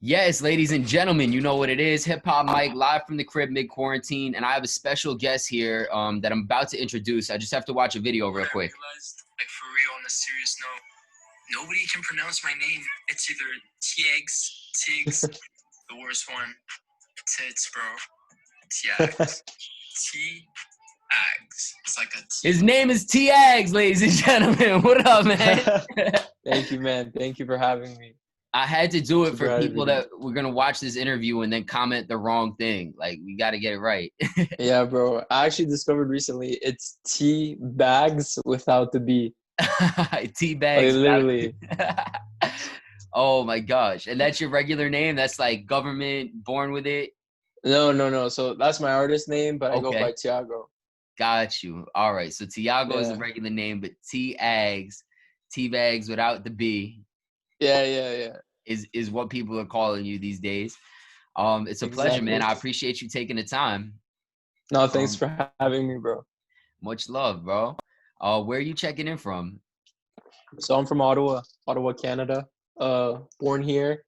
Yes, ladies and gentlemen, you know what it is. Hip Hop Mike live from the crib mid quarantine, and I have a special guest here that I'm about to introduce. I just have to watch a video real quick. Realized, like for real, on a serious note, nobody can pronounce my name. It's either Tiagz, Tigs, the worst one. Tits, bro. Tiagz. Tiagz. It's like a T. His name is Tiagz, ladies and gentlemen. What up, man? Thank you, man. Thank you for having me. I had to do it Super for happy people to- that were gonna watch this interview and then comment the wrong thing. Like we got to get it right. Yeah, bro. I actually discovered recently it's tea bags without the B. Tea Like bags. literally. Oh my gosh! And that's your regular name? That's like government born with it? No. So that's my artist name, but I go Okay. by Tiago. Got you. All right. So Tiago is a Yeah. regular name, but Tiagz, T-bags without the B Yeah. is what people are calling you these days. It's a pleasure, man. Exactly. I appreciate you taking the time. No, thanks Um, for having me, bro. much love, bro. Where are you checking in from? So I'm from Ottawa, Canada. Born here.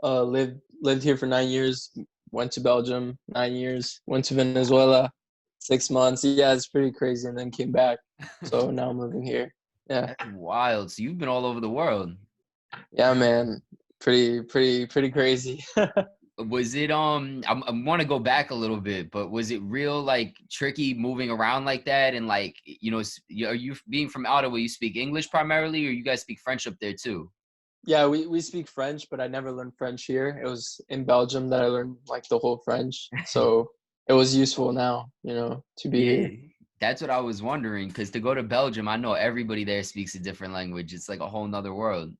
Lived here for 9 years. Went to Belgium 9 years. Went to Venezuela 6 months. Yeah, it's pretty crazy, and then came back. So now I'm living here. Yeah. That's wild. So you've been all over the world. Yeah, man. Pretty crazy. Was it I want to go back a little bit, but was it real like tricky moving around like that? And like, are you being from Ottawa, you speak English primarily, or you guys speak French up there too? Yeah, we speak French, but I never learned French here. It was in Belgium that I learned like the whole French. So it was useful now, to be Yeah, here. that's what I was wondering. Because to go to Belgium, I know everybody there speaks a different language. It's like a whole nother world.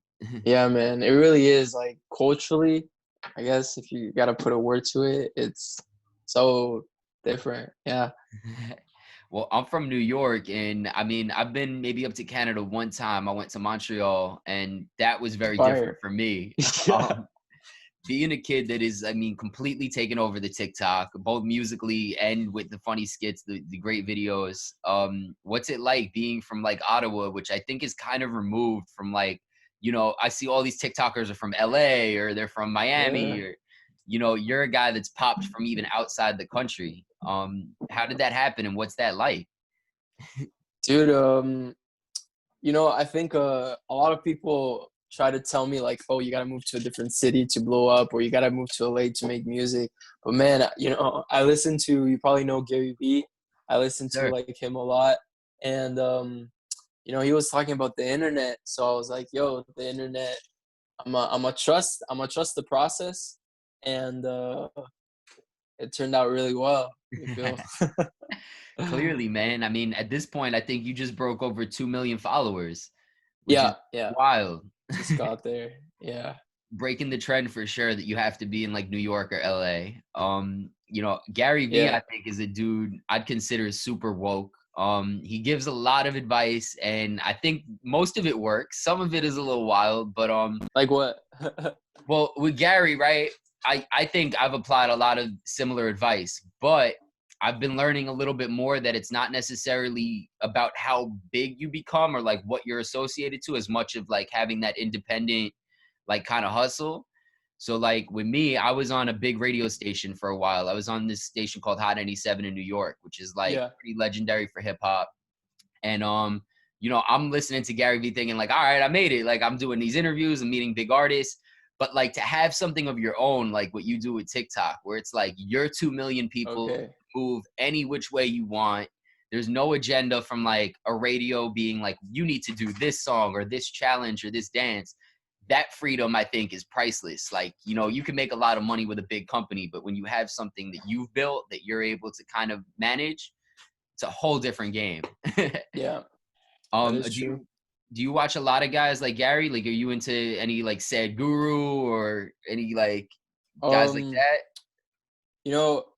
Yeah, man. It really is like culturally, I guess if you gotta put a word to it, it's so different. Yeah. Well, I'm from New York, and I mean, I've been maybe up to Canada one time. I went to Montreal, and that was very different Fire. for me. Yeah. Being a kid that is, I mean, completely taken over the TikTok, both musically and with the funny skits, the great videos. What's it like being from like Ottawa, which I think is kind of removed from like, I see all these TikTokers are from LA or they're from Miami Yeah. or, you're a guy that's popped from even outside the country. How did that happen and what's that like? Dude, I think a lot of people try to tell me like, oh, you gotta move to a different city to blow up, or you gotta move to LA to make music. But man, I listen to, you probably know Gary Vee. I listen to Sure. like him a lot, and he was talking about the internet. So I was like, yo, the internet. I'm a trust the process, and it turned out really well. You feel? Clearly, man. I mean, at this point, I think you just broke over 2 million followers, which is Yeah. wild. Just got there. Yeah. Breaking the trend for sure that you have to be in like New York or LA. Gary Vee, Yeah. I think, is a dude I'd consider super woke. He gives a lot of advice, and I think most of it works. Some of it is a little wild, but Like what? well, with Gary, right? I think I've applied a lot of similar advice, but I've been learning a little bit more that it's not necessarily about how big you become or like what you're associated to as much of like having that independent, like kind of hustle. So like with me, I was on a big radio station for a while. I was on this station called Hot 97 in New York, which is like Yeah. pretty legendary for hip hop. And I'm listening to Gary Vee thinking like, all right, I made it. Like I'm doing these interviews, I'm meeting big artists. But like to have something of your own, like what you do with TikTok, where it's like you're 2 million people, Okay. move any which way you want. There's no agenda from like a radio being like, you need to do this song or this challenge or this dance. That freedom, I think, is priceless. Like, you can make a lot of money with a big company, but when you have something that you've built that you're able to kind of manage, it's a whole different game. Yeah. That um, is do true. you do you watch a lot of guys like Gary? Like, are you into any like Sad Guru or any like guys like Um, that?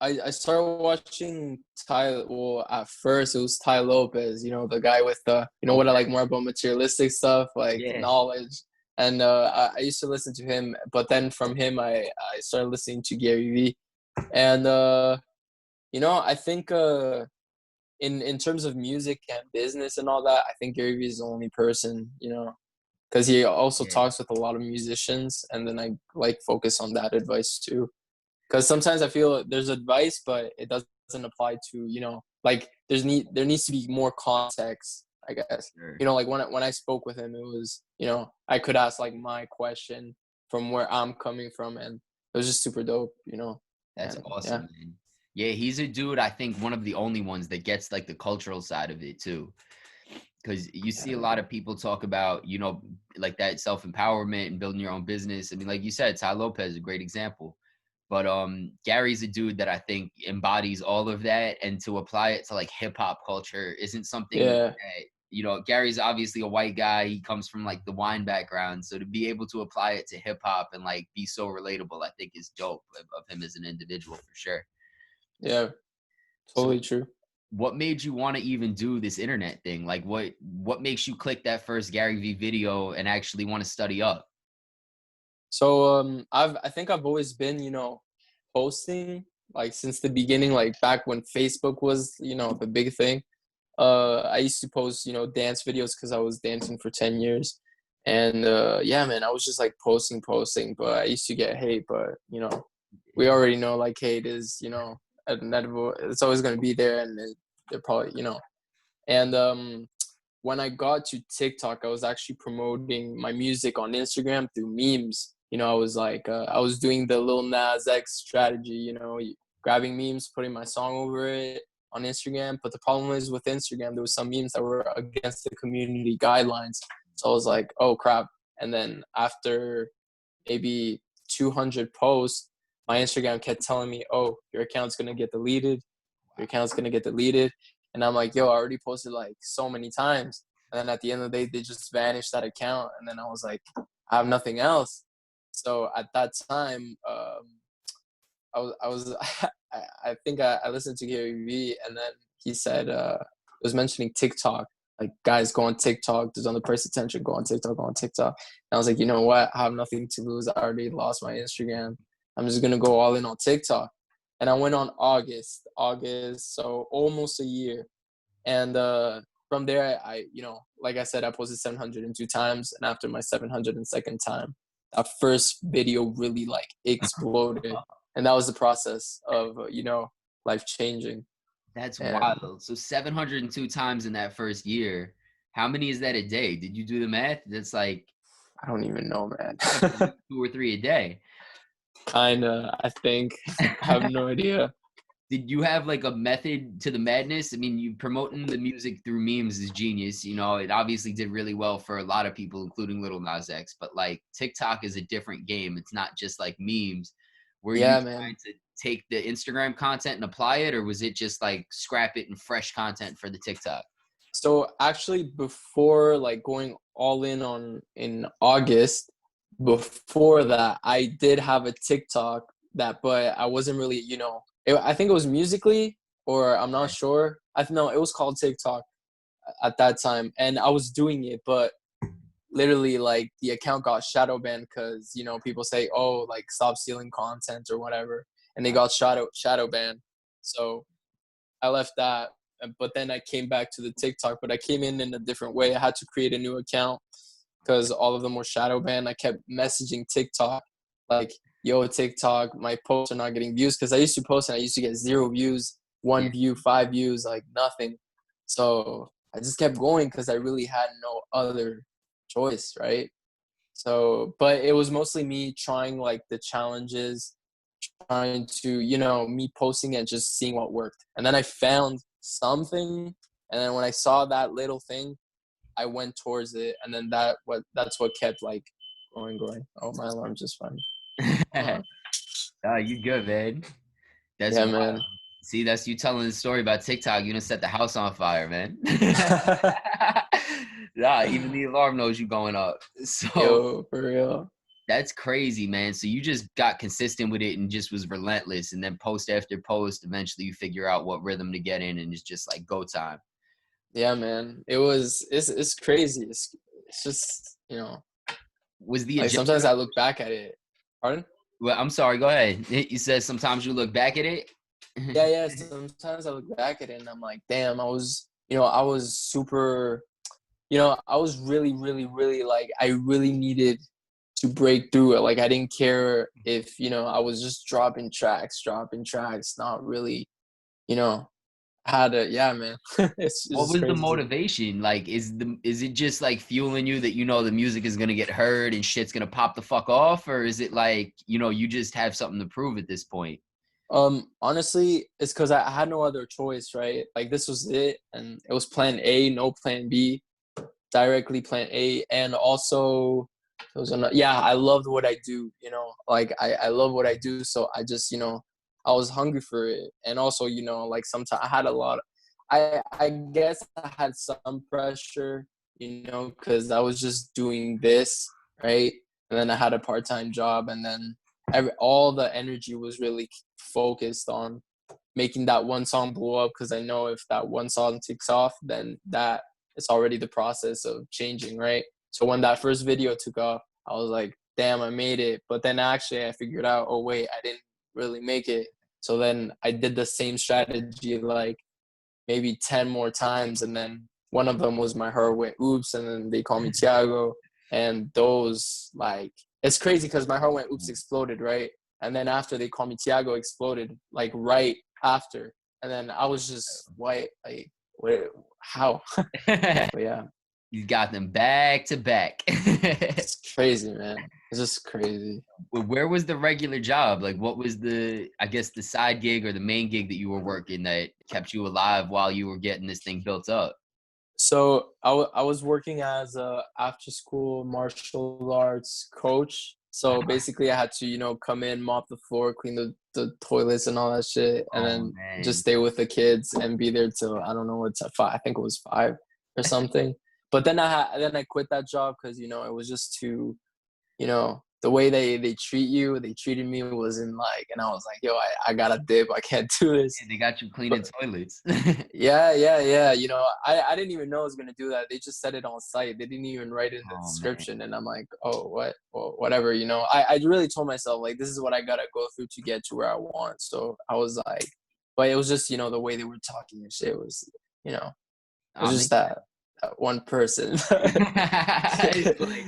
I started watching Ty. Well, at first it was Ty Lopez. The guy with the. What I Okay. like more about materialistic stuff, like Yeah. knowledge. And I used to listen to him, but then from him I started listening to Gary Vee, and I think in terms of music and business and all that, I think Gary Vee is the only person because he also Yeah. talks with a lot of musicians, and then I like focus on that advice too. Because sometimes I feel there's advice, but it doesn't apply to, like there needs to be more context, I guess. Sure. Like when I spoke with him, it was, I could ask like my question from where I'm coming from, and it was just super dope. That's And awesome, man. Yeah, he's a dude, I think one of the only ones that gets like the cultural side of it too. Because you see a lot of people talk about, like that self-empowerment and building your own business. I mean, like you said, Ty Lopez is a great example. But Gary's a dude that I think embodies all of that, and to apply it to like hip hop culture isn't something yeah, that, Gary's obviously a white guy. He comes from like the wine background. So to be able to apply it to hip hop and like be so relatable, I think is dope of him as an individual for sure. yeah, So totally true. what made you want to even do this internet thing? Like what makes you click that first Gary Vee video and actually want to study up? So I think I've always been, posting like since the beginning, like back when Facebook was, the big thing. I used to post, dance videos because I was dancing for 10 years. And yeah, man, I was just like posting, but I used to get hate, but we already know like hate is, inevitable. It's always gonna be there, and they're probably, and when I got to TikTok, I was actually promoting my music on Instagram through memes. I was like, I was doing the Lil Nas X strategy, grabbing memes, putting my song over it on Instagram. But the problem is with Instagram, there was some memes that were against the community guidelines. So I was like, oh crap. And then after maybe 200 posts, my Instagram kept telling me, oh, your account's going to get deleted. Your account's going to get deleted. And I'm like, yo, I already posted like so many times. And then at the end of the day, they just vanished that account. And then I was like, I have nothing else. So at that time, I was I think I listened to Gary Vee, and then he said he was mentioning TikTok. Like, guys, go on TikTok. There's only price attention. Go on TikTok. Go on TikTok. And I was like, you know what? I have nothing to lose. I already lost my Instagram. I'm just gonna go all in on TikTok. And I went on August, so almost a year. And from there, I like I said, I posted 702 times, and after my 702nd time, that first video really like exploded, and that was the process of life changing. That's And wild. So 702 times in that first year. How many is that a day? Did you do the math? That's like I don't even know, man. 2 or 3 a day. Kinda, I think. I have no idea. Did you have like a method to the madness? I mean, you promoting the music through memes is genius. It obviously did really well for a lot of people, including Little Nas X. But like TikTok is a different game. It's not just like memes. Were you Yeah, trying man. to take the Instagram content and apply it, or was it just like scrap it and fresh content for the TikTok? So actually, before like going all in August, before that, I did have a TikTok but I wasn't really, I think it was Musically, or I'm not sure. I know it was called TikTok at that time, and I was doing it, but literally like the account got shadow banned because people say, oh, like stop stealing content or whatever, and they got shadow banned. So I left that, but then I came back to the TikTok, but I came in a different way. I had to create a new account because all of them were shadow banned. I kept messaging TikTok like, yo, TikTok, my posts are not getting views, because I used to post and I used to get 0 views, 1 view, 5 views, like nothing. So I just kept going because I really had no other choice, right? So, but it was mostly me trying like the challenges, trying to, me posting and just seeing what worked. And then I found something, and then when I saw that little thing, I went towards it, and then that's what kept like going. Oh, my alarm's just fine. You good, man. That's Yeah, wild. man. See, that's you telling the story about TikTok. You done set the house on fire, man. Nah, even the alarm knows you going up. So Yo, for real. that's crazy, man. So you just got consistent with it and just was relentless. And then post after post, eventually you figure out what rhythm to get in, and it's just like go time. Yeah, man. It's crazy. It's just, Was the like agenda? sometimes I look back at it. Pardon? Well, I'm sorry. Go ahead. You said sometimes you look back at it. Yeah. Sometimes I look back at it and I'm like, damn, I was super you know, I was really, really, really like, I really needed to break through it. Like, I didn't care if, you know, I was just dropping tracks, not really, you know, had to, yeah, man. It's What just was the crazy. motivation? Like, is it just like fueling you that you know the music is gonna get heard and shit's gonna pop the fuck off, or is it like, you know, you just have something to prove at this point? Honestly, it's because I had no other choice, right? Like, this was it, and it was plan A, no plan B, directly plan A. And also, it was yeah, I loved what I do, you know, like, I love what I do. So I just, you know, I was hungry for it. And also, you know, like, sometimes I had a lot, I guess I had some pressure, you know, because I was just doing this, right? And then I had a part-time job, and then all the energy was really focused on making that one song blow up, because I know if that one song takes off, then that it's already the process of changing, right? So when that first video took off, I was like, damn, I made it. But then actually I figured out, oh wait, I didn't really make it. So then I did the same strategy like maybe 10 more times, and then one of them was my Her Went Oops, and then They Call Me Tiago. And those, like, it's crazy because my Heart Went Oops exploded, right? And then after They Call Me Tiago exploded, like, right after. And then I was just, white, like, wait, how? But yeah, You got them back to back. it's crazy, man. It's just crazy. Where was the regular job? Like, what was the, I guess, the side gig or the main gig that you were working that kept you alive while you were getting this thing built up? So I was working as a after school martial arts coach. So basically I had to, you know, come in, mop the floor, clean the toilets and all that shit, and Oh then just man. stay with the kids and be there till, I don't know, it's at 5, I think it was 5 or something. But then I quit that job because, you know, it was just too, you know, the way they treated me wasn't like, and I was like, yo, I gotta dip. I can't do this. They got you cleaning But toilets. yeah. You know, I didn't even know I was gonna do that. They just said it on site. They didn't even write it in the Oh man. description. And I'm like, oh, what? Well, whatever. You know, I really told myself, like, this is what I gotta go through to get to where I want. So I was like, but it was just, you know, the way they were talking and shit was, you know, it was Oh, just that one person. it's like,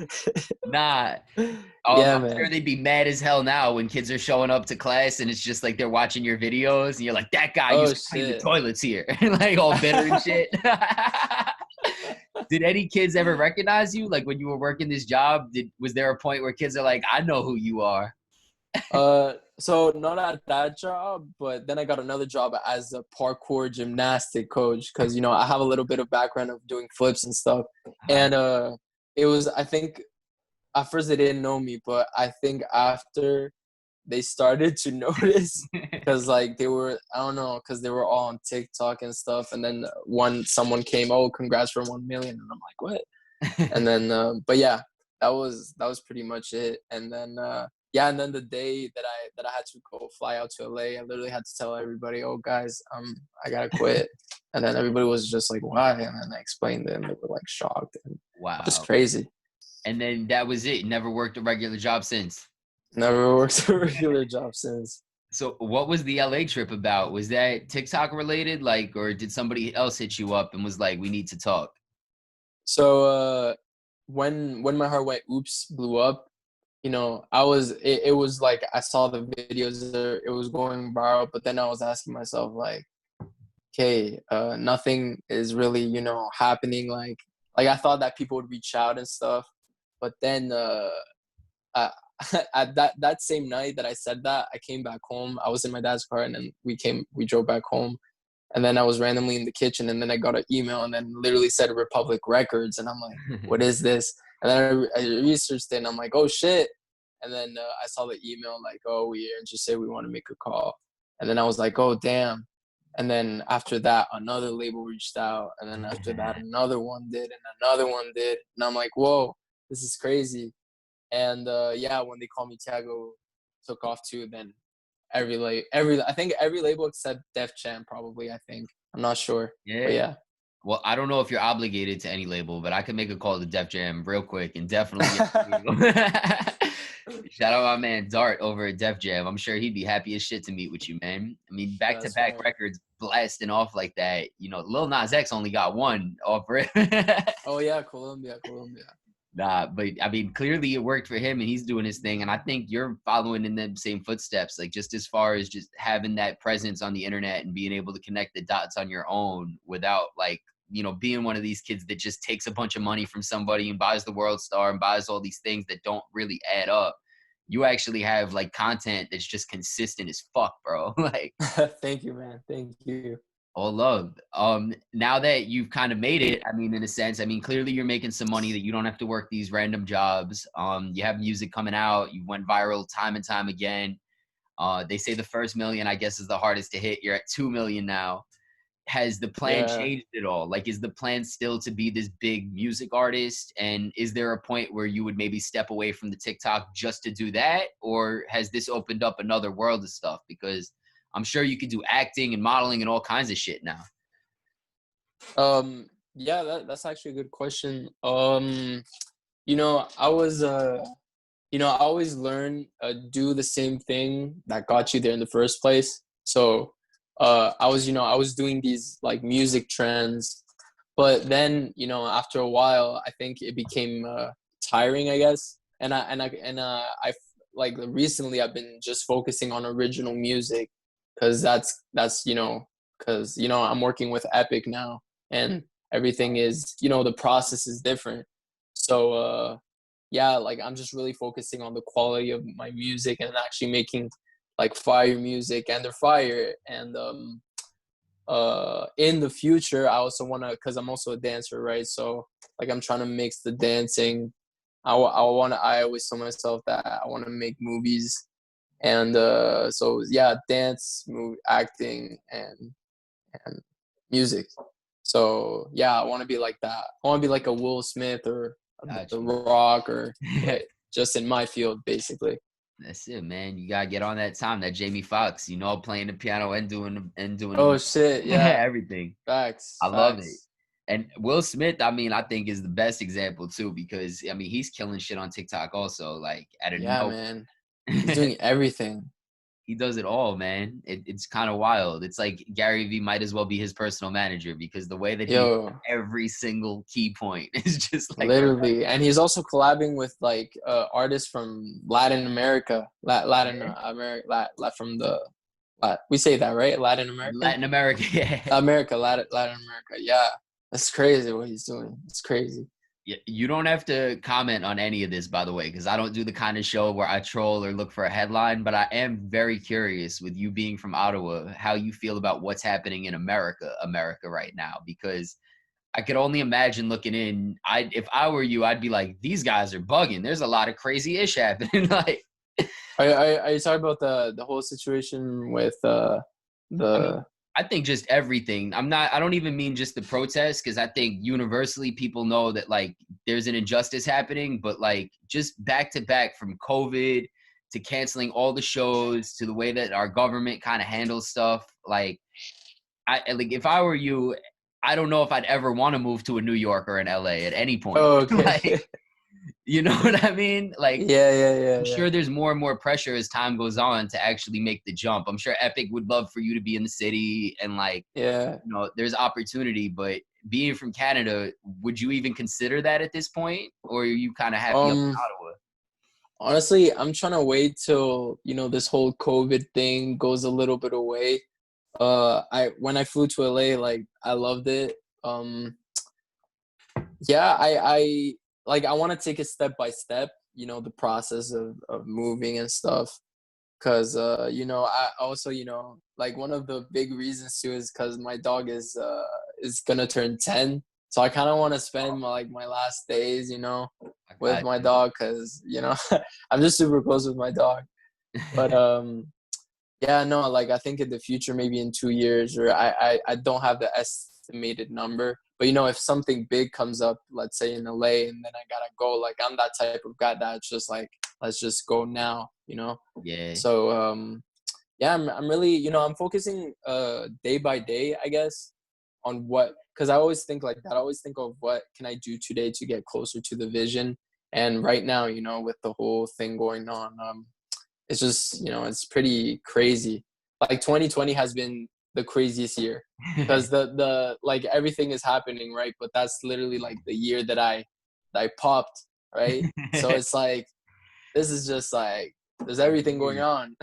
nah. Yeah, I'm sure man. they'd be mad as hell now when kids are showing up to class and it's just like they're watching your videos and you're like, that guy Oh used to clean the shit. toilets here, like all bitter and shit. Did any kids ever recognize you? Like when you were working this job, was there a point where kids are like, I know who you are? So not at that job, but then I got another job as a parkour gymnastic coach because, you know, I have a little bit of background of doing flips and stuff. And it was, I think at first they didn't know me, but I think after they started to notice, because like they were, I don't know, because they were all on TikTok and stuff. And then someone came, oh, congrats for 1 million, and I'm like, what? And then but yeah, that was pretty much it. And then yeah, and then the day that I had to go fly out to LA, I literally had to tell everybody, oh guys, I gotta quit. And then everybody was just like, why? And then I explained it, and they were like shocked, and just Wow. crazy. And then that was it. Never worked a regular job since. Never worked a regular job since. So what was the LA trip about? Was that TikTok related? Like, or did somebody else hit you up and was like, we need to talk? So when my heart went oops blew up, you know, it was like I saw the videos there, it was going viral, but then I was asking myself like, okay, nothing is really, you know, happening. Like I thought that people would reach out and stuff, but then uh, at that same night that I said that, I came back home. I was in my dad's car, and then we drove back home, and then I was randomly in the kitchen, and then I got an email, and then literally said Republic Records, and I'm like, what is this? And then I researched it, and I'm like, oh shit. And then I saw the email like, oh, we are interested, we want to make a call. And then I was like, oh damn. And then after that, another label reached out, and then after that, another one did, and another one did, and I'm like, whoa, this is crazy. And yeah, when They Call Me Tiago took off too, then I think every label except Def Jam probably, I think. I'm not sure. But Yeah. yeah. Well, I don't know if you're obligated to any label, but I can make a call to Def Jam real quick and definitely. Shout out my man Dart over at Def Jam. I'm sure he'd be happy as shit to meet with you, man. I mean, back to That's back right. records blasting off like that. You know, Lil Nas X only got one off it. Oh yeah, Colombia. Nah, but I mean, clearly it worked for him and he's doing his thing. And I think you're following in the same footsteps, like just as far as just having that presence on the internet and being able to connect the dots on your own without like, you know, being one of these kids that just takes a bunch of money from somebody and buys the World Star and buys all these things that don't really add up. You actually have like content that's just consistent as fuck, bro. Like, Thank you, man. Thank you. all love. Now that you've kind of made it, I mean, in a sense, I mean, clearly you're making some money that you don't have to work these random jobs. You have music coming out. You went viral time and time again. They say the first million, I guess, is the hardest to hit. You're at 2 million now. Has the plan Yeah. changed at all? Like, is the plan still to be this big music artist? And is there a point where you would maybe step away from the TikTok just to do that? Or has this opened up another world of stuff? Because I'm sure you could do acting and modeling and all kinds of shit now. Yeah, that's actually a good question. You know, I always learn do the same thing that got you there in the first place. So I was doing these like music trends, but then, you know, after a while, I think it became tiring, I guess. I like recently I've been just focusing on original music because that's because I'm working with Epic now, and everything is, the process is different. So yeah, like I'm just really focusing on the quality of my music and actually making like fire music, and they're fire. And in the future I also want to, because I'm also a dancer, right? So like I'm trying to mix the dancing. I always tell myself that I want to make movies. And so yeah, dance, acting, and music. So yeah, I want to be like that. I want to be like a Will Smith or The Gotcha. Rock, or but just in my field, basically. That's it, man. You gotta get on that time. That Jamie Foxx, playing the piano and Oh shit, yeah, everything. facts, I love it. facts. And Will Smith, I mean, I think is the best example too, because I mean he's killing shit on TikTok also, like out of Yeah, nowhere. man, he's doing everything. He does it all, man. It's kind of wild. It's like Gary Vee might as well be his personal manager because the way that he hits Yo, every single key point is just like literally. And he's also collabing with like artists from Latin America, Latin America, from the we say that, right? Latin America, Latin America. Yeah. Latin America. Yeah, that's crazy what he's doing. It's crazy. You don't have to comment on any of this, by the way, because I don't do the kind of show where I troll or look for a headline, but I am very curious with you being from Ottawa, how you feel about what's happening in America right now, because I could only imagine looking in. If I were you, I'd be like, these guys are bugging. There's a lot of crazy ish happening. Like, Are you talking about the whole situation with I mean, the I think just everything. I don't even mean just the protests, because I think universally people know that like there's an injustice happening, but like just back to back from COVID to canceling all the shows to the way that our government kind of handles stuff. Like, like if I were you, I don't know if I'd ever want to move to a New York or an LA at any point. Oh, okay. Like, you know what I mean? Like, Yeah. I'm sure there's more and more pressure as time goes on to actually make the jump. I'm sure Epic would love for you to be in the city and like, Yeah. there's opportunity, but being from Canada, would you even consider that at this point? Or are you kind of happy up in Ottawa? Honestly, I'm trying to wait till, this whole COVID thing goes a little bit away. When I flew to LA, like I loved it. Yeah, I like I want to take it step by step, the process of moving and stuff. Cause I also, like one of the big reasons too is because my dog is gonna turn 10. So I kind of want to spend my last days, I with got my you. dog, because I'm just super close with my dog. But yeah, no, like I think in the future, maybe in 2 years, or I don't have the estimated number, but if something big comes up, let's say in LA, and then I gotta go, like I'm that type of guy that's just like, let's just go now. Yeah. So yeah, I'm really, I'm focusing day by day, I guess, on what, because I always think like that. I always think of what can I do today to get closer to the vision. And right now, with the whole thing going on, it's just, it's pretty crazy. Like 2020 has been the craziest year because the like everything is happening, right? But that's literally like the year that I popped, right? So it's like, this is just like, there's everything going on.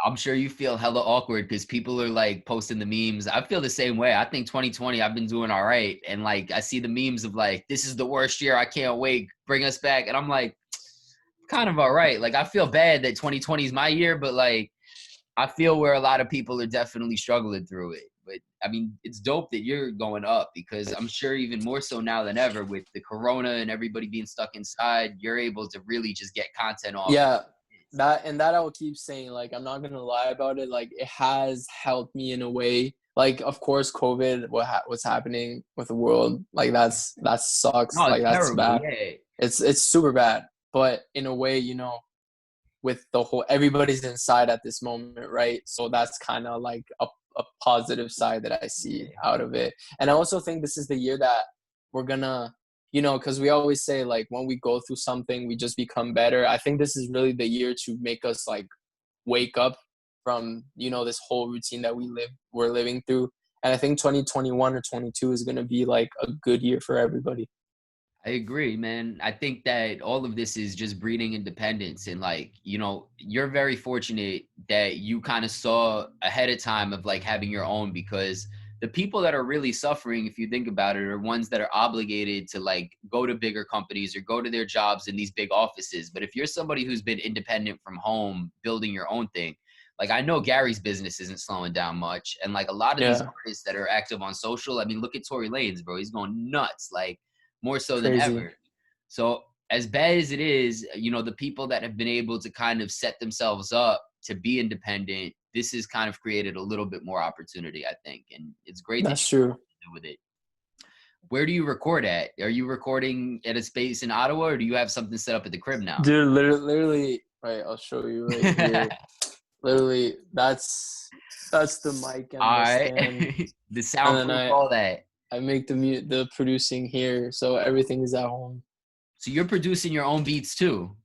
I'm sure you feel hella awkward because people are like posting the memes. I feel the same way. I think 2020, I've been doing all right. And like, I see the memes of like, this is the worst year. I can't wait. Bring us back. And I'm like, kind of all right. Like, I feel bad that 2020 is my year, but like, I feel where a lot of people are definitely struggling through it. But I mean, it's dope that you're going up because I'm sure even more so now than ever with the corona and everybody being stuck inside, you're able to really just get content off. Yeah, that I will keep saying. Like, I'm not gonna lie about it. Like, it has helped me in a way. Like, of course, COVID, what's happening with the world, like that sucks. No, Like, it's that's terrible. bad. Yeah. It's super bad. But in a way, with the whole, everybody's inside at this moment, right? So that's kind of like a positive side that I see out of it. And I also think this is the year that we're gonna, because we always say like when we go through something, we just become better. I think this is really the year to make us like wake up from, this whole routine that we're living through. And I think 2021 or 22 is gonna be like a good year for everybody. I agree, man. I think that all of this is just breeding independence. And like, you're very fortunate that you kind of saw ahead of time of like having your own, because the people that are really suffering, if you think about it, are ones that are obligated to like go to bigger companies or go to their jobs in these big offices. But if you're somebody who's been independent from home, building your own thing, like I know Gary's business isn't slowing down much. And like a lot of these Yeah, artists that are active on social, I mean, look at Tory Lanez, bro. He's going nuts. Like, more so than crazy. ever. So as bad as it is, the people that have been able to kind of set themselves up to be independent, this has kind of created a little bit more opportunity, I think. And it's great that That's you know true. what to do with it. Where do you record at? Are you recording at a space in Ottawa or do you have something set up at the crib now? Dude, literally, right, I'll show you right here. Literally, that's the mic and All the right. stand, The and then soundproof, all that. I make the producing here, so everything is at home. So you're producing your own beats too.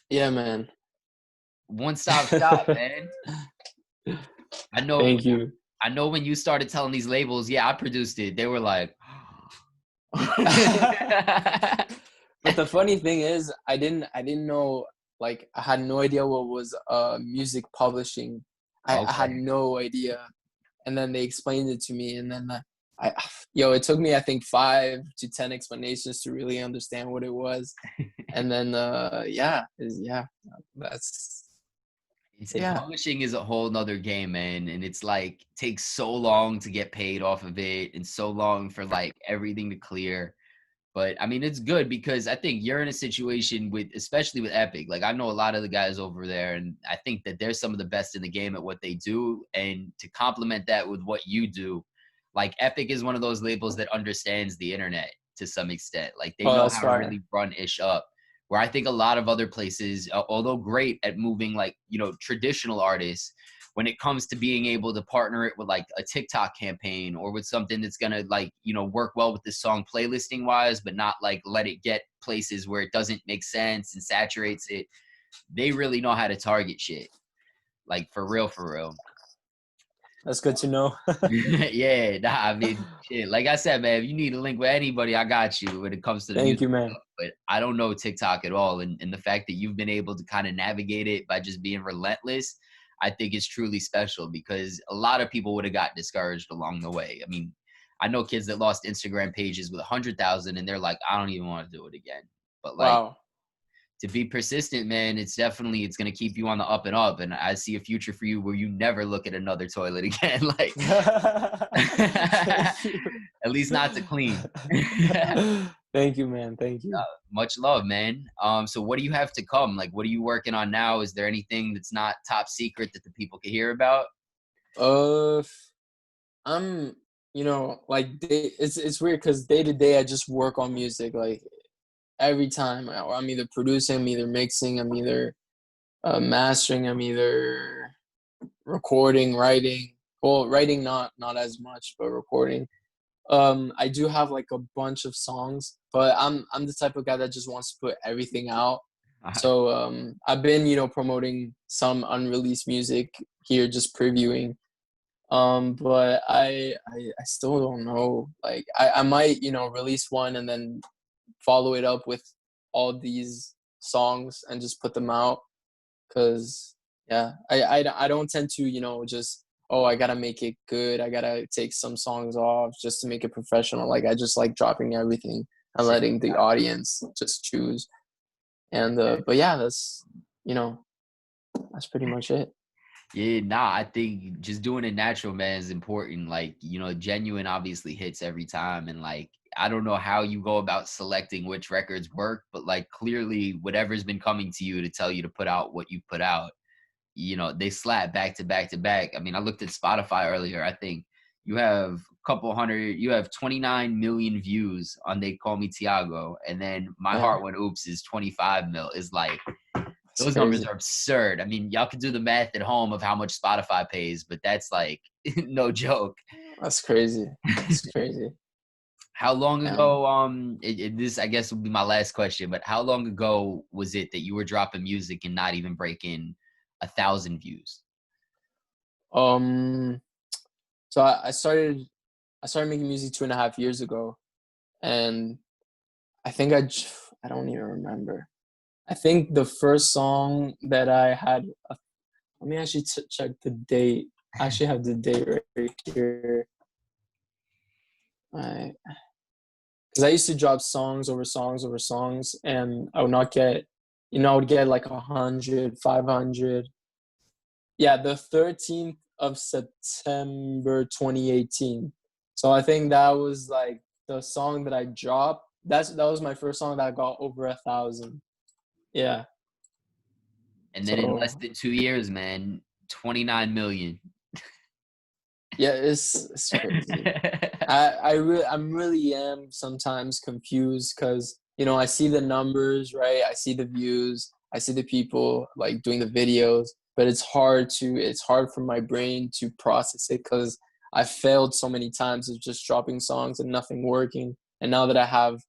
Yeah, man. One-stop shop, man. I know Thank you. I know when you started telling these labels, yeah, I produced it. They were like, But the funny thing is, I didn't know. Like, I had no idea what was music publishing. I had okay. no idea, and then they explained it to me, and then it took me I think 5 to 10 explanations to really understand what it was, and then that's Publishing is a whole nother game, man. And it's like takes so long to get paid off of it and so long for like everything to clear. But I mean, it's good because I think you're in a situation with, especially with Epic. Like I know a lot of the guys over there, and I think that they're some of the best in the game at what they do. And to complement that with what you do, like Epic is one of those labels that understands the internet to some extent. Like they know that's how to fire. really run ish up. Where I think a lot of other places, although great at moving like, traditional artists, when it comes to being able to partner it with like a TikTok campaign or with something that's going to like, work well with the song playlisting wise, but not like let it get places where it doesn't make sense and saturates it. They really know how to target shit. Like for real, for real. That's good to know. Yeah, I mean, shit. Like I said, man, if you need a link with anybody, I got you when it comes to the Thank music you, man. stuff. But I don't know TikTok at all. And the fact that you've been able to kind of navigate it by just being relentless, I think is truly special because a lot of people would have got discouraged along the way. I mean, I know kids that lost Instagram pages with 100,000 and they're like, I don't even want to do it again. But like, Wow. to be persistent, man, it's going to keep you on the up and up. And I see a future for you where you never look at another toilet again. Like, at least not to clean. Thank you, man. Thank you. Much love, man. So what do you have to come? Like, what are you working on now? Is there anything that's not top secret that the people can hear about? I'm, like it's weird because day to day I just work on music. Like every time I'm either producing, I'm either mixing, I'm either mastering, I'm either recording, writing. Well, writing not as much, but recording. I do have like a bunch of songs, but I'm the type of guy that just wants to put everything out. So I've been, promoting some unreleased music here, just previewing. But I still don't know. Like I might, release one and then follow it up with all these songs and just put them out. Cause yeah, I don't tend to, just, oh, I gotta make it good. I gotta take some songs off just to make it professional. Like I just like dropping everything and letting the audience just choose. And but yeah, that's that's pretty much it. Yeah, nah, I think just doing it natural, man, is important. Like, genuine obviously hits every time. And like, I don't know how you go about selecting which records work, but like clearly whatever's been coming to you to tell you to put out what you put out, they slap back to back to back. I mean, I looked at Spotify earlier. I think you have you have 29 million views on They Call Me Tiago. And then My Heart Went Oops is 25 mil. Is like, those numbers are absurd. I mean, y'all can do the math at home of how much Spotify pays, but that's like no joke. That's crazy. That's crazy. How long ago, this I guess would be my last question, but how long ago was it that you were dropping music and not even breaking 1,000 views? So I started making music 2.5 years ago, and I think I don't even remember. I think the first song that I had, let me actually check the date. I actually have the date right here. Because I used to drop songs over songs over songs, and I would not get, I would get like 100, 500. Yeah, the 13th of September 2018. So I think that was like the song that I dropped. That was my first song that got over 1,000. Yeah. And then in less than 2 years, man, 29 million. Yeah, it's crazy. I really am sometimes confused because, I see the numbers, right? I see the views, I see the people like doing the videos, but it's hard for my brain to process it because I failed so many times of just dropping songs and nothing working. And now that I have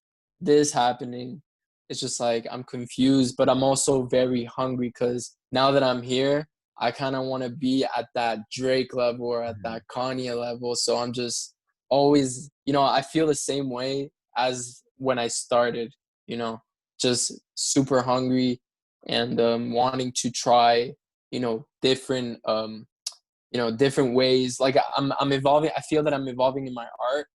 this happening, it's just like I'm confused, but I'm also very hungry because now that I'm here, I kind of want to be at that Drake level or at that Kanye level. So I'm just always, I feel the same way as when I started, just super hungry and wanting to try, different, different ways. Like I'm evolving. I feel that I'm evolving in my art,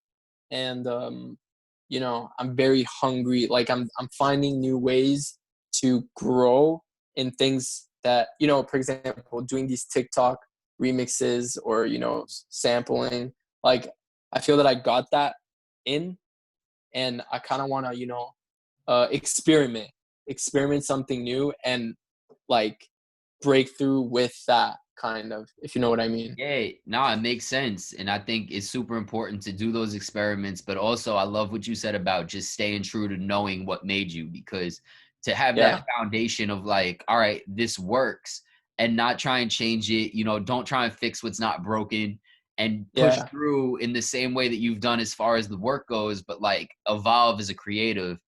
and I'm very hungry. Like I'm finding new ways to grow in things that, for example, doing these TikTok remixes or, sampling. Like I feel that I got that in, and I kind of want to, experiment something new and like break through with that, kind of, if you know what I mean. Yeah, no, it makes sense. And I think it's super important to do those experiments. But also, I love what you said about just staying true to knowing what made you, because to have that foundation of like, all right, this works, and not try and change it, don't try and fix what's not broken, and push through in the same way that you've done as far as the work goes, but like evolve as a creative,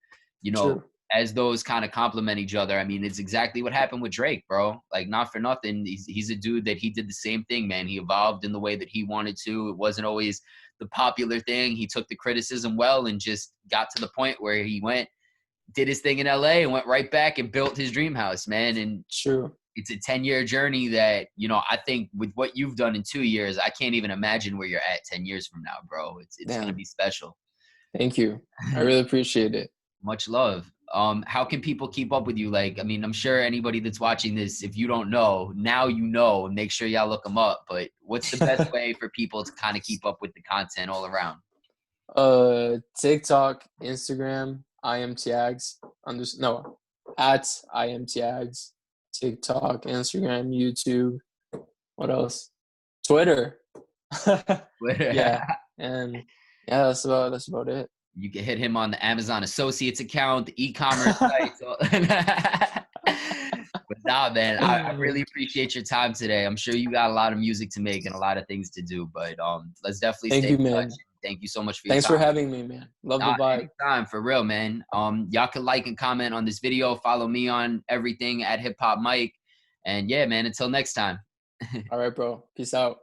True. as those kind of complement each other. I mean, it's exactly what happened with Drake, bro. Like, not for nothing. He's a dude that he did the same thing, man. He evolved in the way that he wanted to. It wasn't always the popular thing. He took the criticism well and just got to the point where he went, did his thing in LA and went right back and built his dream house, man. And True. It's a 10-year journey that, I think with what you've done in 2 years, I can't even imagine where you're at 10 years from now, bro. It's going to be special. Thank you. I really appreciate it. Much love. How can people keep up with you? Like, I mean, I'm sure anybody that's watching this, if you don't know, now you know, and make sure y'all look them up. But what's the best way for people to kind of keep up with the content all around? TikTok, Instagram, I am Tiagz. At I am Tiagz. TikTok, Instagram, YouTube. What else? Twitter. Yeah, and yeah, that's about it. You can hit him on the Amazon Associates account, the e-commerce site. But nah, man, I really appreciate your time today. I'm sure you got a lot of music to make and a lot of things to do, but let's definitely stay in touch. Thank you so much for your Thanks time. for having me, man. Love the Nah, vibe. anytime, for real, man. Y'all can like and comment on this video. Follow me on everything at Hip Hop Mike. And yeah, man, until next time. All right, bro. Peace out.